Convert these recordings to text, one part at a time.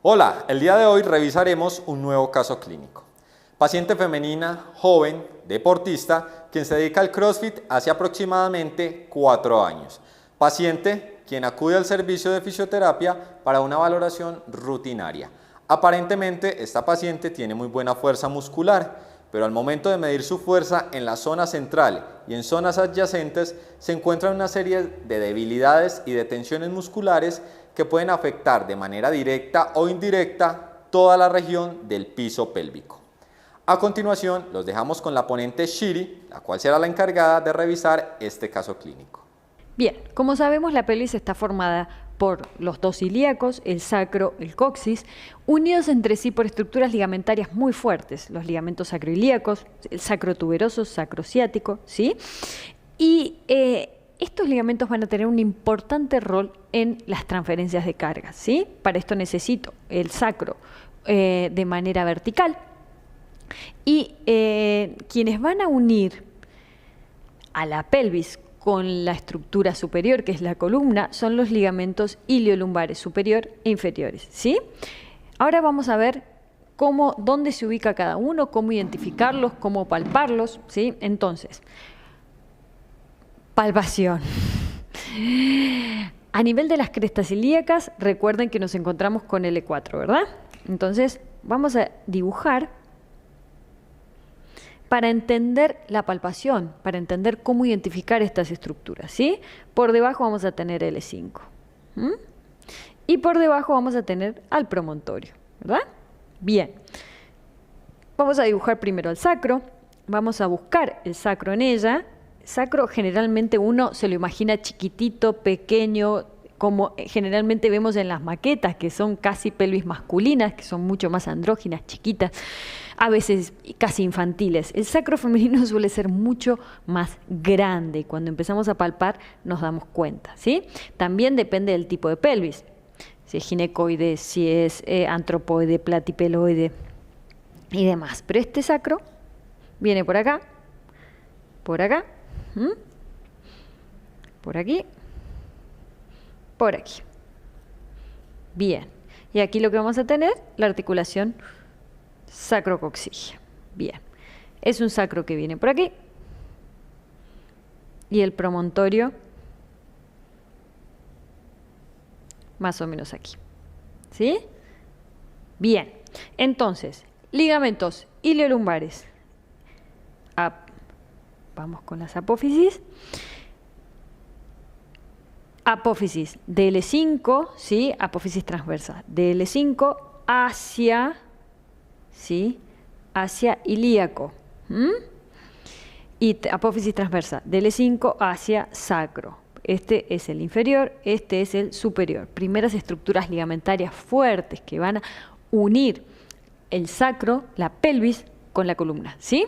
Hola, el día de hoy revisaremos un nuevo caso clínico. Paciente femenina, joven, deportista, quien se dedica al CrossFit hace aproximadamente 4 años. Paciente quien acude al servicio de fisioterapia para una valoración rutinaria. Aparentemente, esta paciente tiene muy buena fuerza muscular, pero al momento de medir su fuerza en la zona central y en zonas adyacentes se encuentran una serie de debilidades y de tensiones musculares que pueden afectar de manera directa o indirecta toda la región del piso pélvico. A continuación, los dejamos con la ponente Shiri, la cual será la encargada de revisar este caso clínico. Bien, como sabemos, la pelvis está formada por los dos ilíacos, el sacro, el coxis, unidos entre sí por estructuras ligamentarias muy fuertes, los ligamentos sacroilíacos, el sacro tuberoso, sacrociático, ¿sí? Y estos ligamentos van a tener un importante rol en las transferencias de cargas, ¿sí? Para esto necesito el sacro de manera vertical y quienes van a unir a la pelvis con la estructura superior, que es la columna, son los ligamentos iliolumbares superior e inferiores, ¿sí? Ahora vamos a ver dónde se ubica cada uno, cómo identificarlos, cómo palparlos, ¿sí? Entonces, palpación. A nivel de las crestas ilíacas, recuerden que nos encontramos con L4, ¿verdad? Entonces, vamos a dibujar para entender la palpación, para entender cómo identificar estas estructuras, ¿sí? Por debajo vamos a tener L5. Y por debajo vamos a tener al promontorio, ¿verdad? Bien. Vamos a dibujar primero el sacro, vamos a buscar el sacro en ella. Sacro generalmente uno se lo imagina chiquitito, pequeño, como generalmente vemos en las maquetas, que son casi pelvis masculinas, que son mucho más andróginas, chiquitas, a veces casi infantiles. El sacro femenino suele ser mucho más grande y cuando empezamos a palpar nos damos cuenta, ¿sí? También depende del tipo de pelvis, si es ginecoide, si es antropoide, platipeloide y demás. Pero este sacro viene por acá, por aquí, por aquí. Bien. Y aquí lo que vamos a tener, la articulación sacrocoxigia. Bien. Es un sacro que viene por aquí. Y el promontorio más o menos aquí. ¿Sí? Bien. Entonces, ligamentos iliolumbares. Vamos con las apófisis. Apófisis de L5, ¿sí? Apófisis transversa de L5 hacia, ¿sí? Hacia ilíaco. Y apófisis transversa de L5 hacia sacro. Este es el inferior, este es el superior. Primeras estructuras ligamentarias fuertes que van a unir el sacro, la pelvis, con la columna, ¿sí?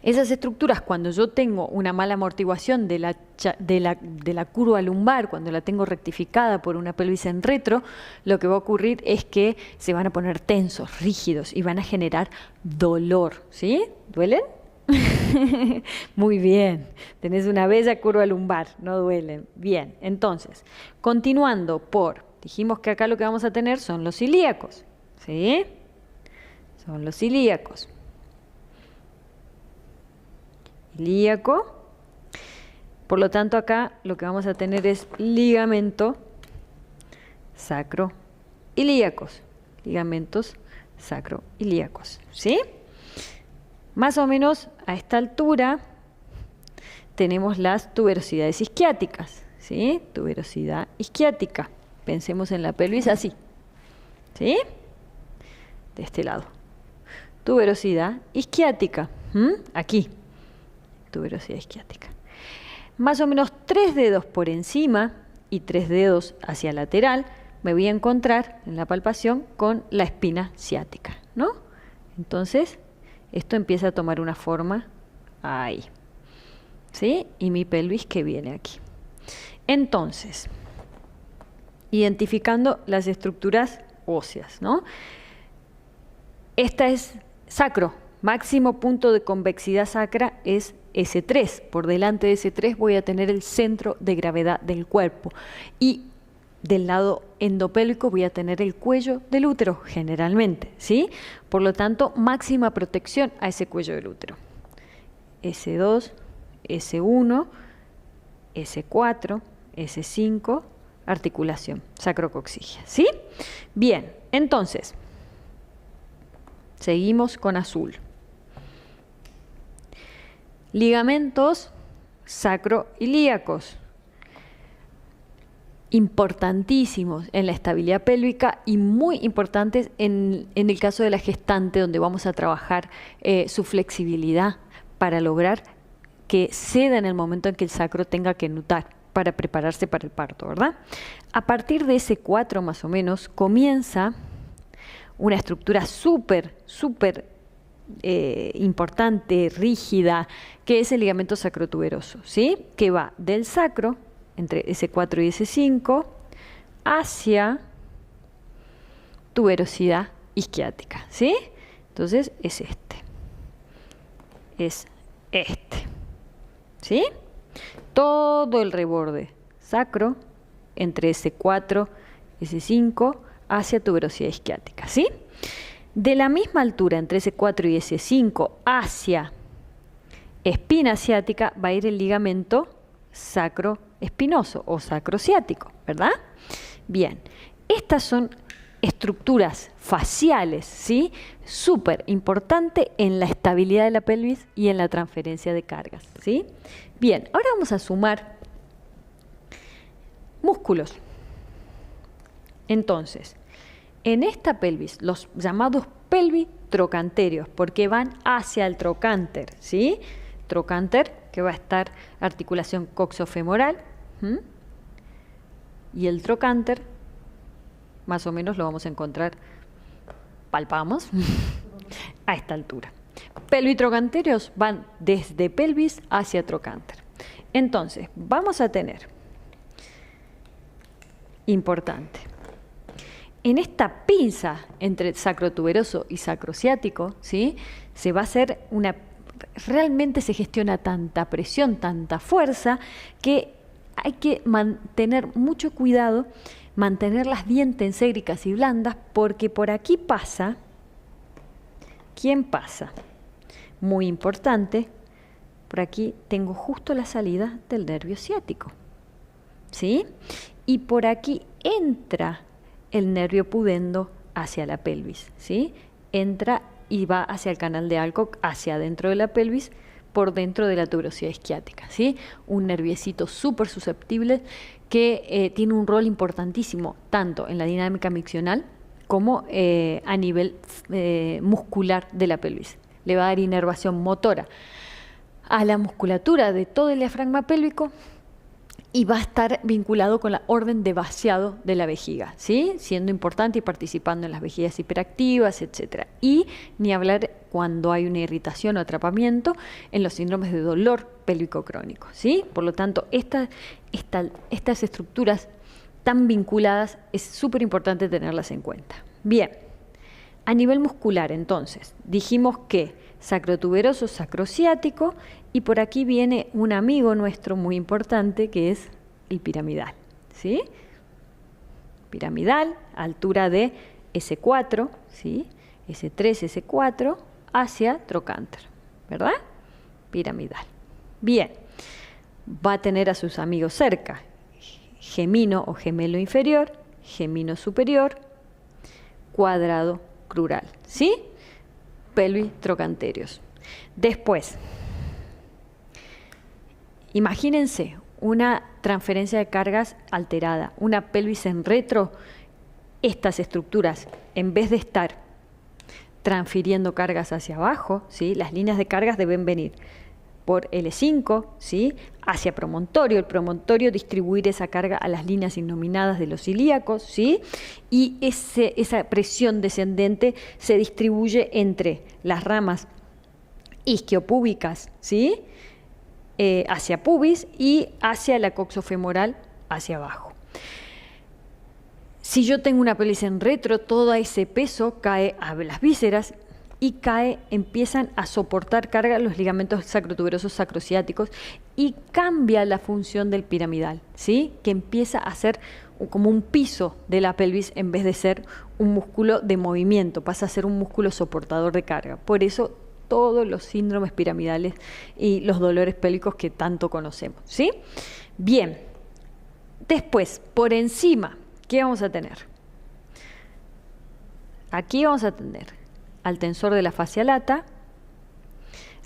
Esas estructuras, cuando yo tengo una mala amortiguación de la curva lumbar, cuando la tengo rectificada por una pelvis en retro, lo que va a ocurrir es que se van a poner tensos, rígidos y van a generar dolor, ¿sí? ¿Duelen? Muy bien, tenés una bella curva lumbar, no duelen. Bien, entonces, continuando dijimos que acá lo que vamos a tener son los ilíacos, ¿sí? Son los ilíacos. Ilíaco, por lo tanto acá lo que vamos a tener es ligamento sacroilíacos, ligamentos sacroilíacos, ¿sí? Más o menos a esta altura tenemos las tuberosidades isquiáticas, ¿sí? Tuberosidad isquiática, pensemos en la pelvis así, ¿sí? De este lado, tuberosidad isquiática, aquí. Tuberosidad isquiática. Más o menos 3 dedos por encima y 3 dedos hacia lateral me voy a encontrar en la palpación con la espina ciática, ¿no? Entonces, esto empieza a tomar una forma ahí, ¿sí? Y mi pelvis que viene aquí. Entonces, identificando las estructuras óseas, ¿no? Esta es sacro, máximo punto de convexidad sacra es S3. Por delante de S3 voy a tener el centro de gravedad del cuerpo. Y del lado endopélvico voy a tener el cuello del útero, generalmente, ¿sí? Por lo tanto, máxima protección a ese cuello del útero. S2, S1, S4, S5, articulación sacrocoxigia, ¿sí? Bien, entonces, seguimos con azul. Ligamentos sacroilíacos, importantísimos en la estabilidad pélvica y muy importantes en el caso de la gestante, donde vamos a trabajar su flexibilidad para lograr que ceda en el momento en que el sacro tenga que nutar para prepararse para el parto, ¿verdad? A partir de ese 4 más o menos comienza una estructura súper importante, rígida, que es el ligamento sacrotuberoso, ¿sí? Que va del sacro, entre S4 y S5, hacia tuberosidad isquiática, ¿sí? Entonces es este, ¿sí? Todo el reborde sacro, entre S4 y S5, hacia tuberosidad isquiática, ¿sí? De la misma altura, entre S4 y S5, hacia espina ciática, va a ir el ligamento sacroespinoso o sacrociático, ¿verdad? Bien, estas son estructuras faciales, ¿sí? Súper importante en la estabilidad de la pelvis y en la transferencia de cargas, ¿sí? Bien, ahora vamos a sumar músculos. Entonces, en esta pelvis, los llamados pelvitrocanterios, porque van hacia el trocánter, ¿sí? Trocánter, que va a estar articulación coxofemoral, y el trocánter, más o menos lo vamos a encontrar, palpamos, a esta altura. Pelvitrocanterios van desde pelvis hacia trocánter. Entonces, vamos a tener, importante, en esta pinza entre sacrotuberoso y sacrociático, ¿sí? Se va a hacer realmente se gestiona tanta presión, tanta fuerza, que hay que mantener mucho cuidado, mantenerlas bien tenséricas y blandas, porque por aquí pasa, ¿quién pasa? Muy importante, por aquí tengo justo la salida del nervio ciático, ¿sí? Y por aquí entra el nervio pudendo hacia la pelvis, ¿sí? Entra y va hacia el canal de Alcock, hacia adentro de la pelvis, por dentro de la tuberosidad isquiática, ¿sí? Un nerviecito súper susceptible que tiene un rol importantísimo tanto en la dinámica miccional como a nivel muscular de la pelvis. Le va a dar inervación motora a la musculatura de todo el diafragma pélvico y va a estar vinculado con la orden de vaciado de la vejiga, ¿sí? Siendo importante y participando en las vejigas hiperactivas, etc. Y ni hablar cuando hay una irritación o atrapamiento en los síndromes de dolor pélvico crónico, ¿sí? Por lo tanto, estas estructuras tan vinculadas es súper importante tenerlas en cuenta. Bien, a nivel muscular, entonces, dijimos que sacrotuberoso, sacrociático, y por aquí viene un amigo nuestro muy importante que es el piramidal, ¿sí? Piramidal, altura de S4, ¿sí? S3, S4, hacia trocánter, ¿verdad? Piramidal. Bien, va a tener a sus amigos cerca, gemino o gemelo inferior, gemino superior, cuadrado crural, ¿sí? Pelvitrocanterios. Después, imagínense una transferencia de cargas alterada, una pelvis en retro. Estas estructuras, en vez de estar transfiriendo cargas hacia abajo, ¿sí? Las líneas de cargas deben venir por L5, ¿sí? Hacia promontorio, el promontorio distribuir esa carga a las líneas innominadas de los ilíacos, ¿sí? Y esa presión descendente se distribuye entre las ramas isquiopúbicas, ¿sí? Hacia pubis y hacia la coxofemoral hacia abajo. Si yo tengo una pelvis en retro, todo ese peso cae a las vísceras y cae, empiezan a soportar carga los ligamentos sacrotuberosos sacrociáticos y cambia la función del piramidal, ¿sí? Que empieza a ser como un piso de la pelvis en vez de ser un músculo de movimiento, pasa a ser un músculo soportador de carga. Por eso todos los síndromes piramidales y los dolores pélvicos que tanto conocemos, ¿sí? Bien, después, por encima, ¿qué vamos a tener? Aquí vamos a tener al tensor de la fascia lata,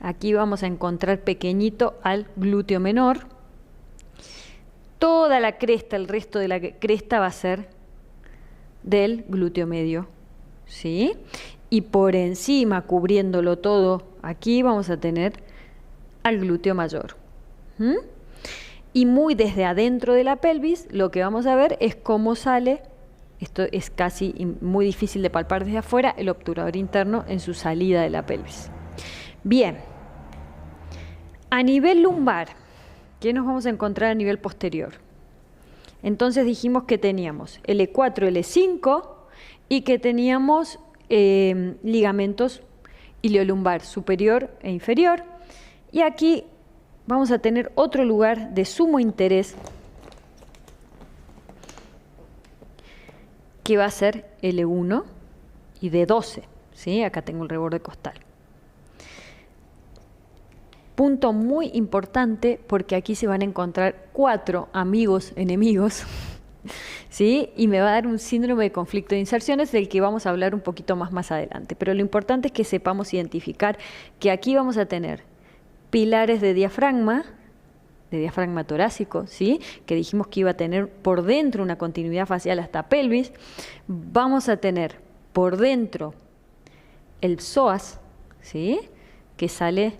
aquí vamos a encontrar pequeñito al glúteo menor, toda la cresta, el resto de la cresta va a ser del glúteo medio, ¿sí? Y por encima, cubriéndolo todo, aquí vamos a tener al glúteo mayor. Y muy desde adentro de la pelvis, lo que vamos a ver es cómo sale, esto es casi muy difícil de palpar desde afuera, el obturador interno en su salida de la pelvis. Bien, a nivel lumbar, ¿qué nos vamos a encontrar a nivel posterior? Entonces dijimos que teníamos L4, L5 y que teníamos ligamentos iliolumbar superior e inferior. Y aquí vamos a tener otro lugar de sumo interés que va a ser L1 y D12, ¿sí? Acá tengo el reborde costal. Punto muy importante porque aquí se van a encontrar 4 amigos enemigos, ¿sí? Y me va a dar un síndrome de conflicto de inserciones del que vamos a hablar un poquito más adelante. Pero lo importante es que sepamos identificar que aquí vamos a tener pilares de diafragma torácico, ¿sí? Que dijimos que iba a tener por dentro una continuidad facial hasta pelvis. Vamos a tener por dentro el psoas, ¿sí? Que sale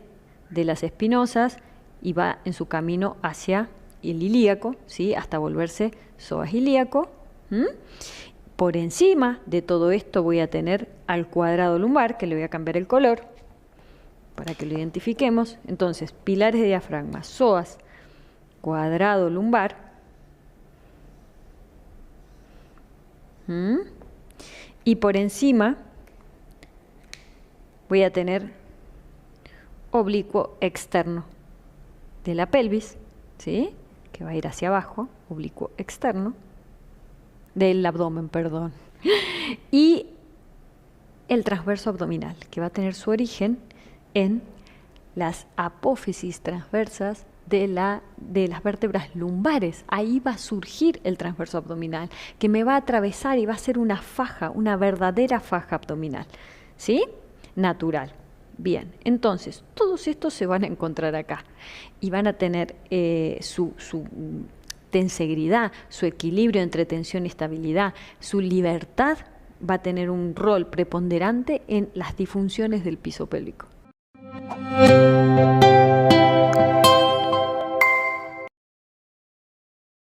de las espinosas y va en su camino hacia el ilíaco, ¿sí? Hasta volverse psoas ilíaco. Por encima de todo esto voy a tener al cuadrado lumbar, que le voy a cambiar el color para que lo identifiquemos. Entonces, pilares de diafragma, psoas, cuadrado lumbar. Y por encima voy a tener oblicuo externo de la pelvis, ¿sí? Que va a ir hacia abajo, oblicuo externo del abdomen, perdón. Y el transverso abdominal, que va a tener su origen en las apófisis transversas de las vértebras lumbares. Ahí va a surgir el transverso abdominal, que me va a atravesar y va a ser una faja, una verdadera faja abdominal, ¿sí? Natural. Bien, entonces, todos estos se van a encontrar acá y van a tener su tensegridad, su equilibrio entre tensión y estabilidad, su libertad va a tener un rol preponderante en las disfunciones del piso pélvico.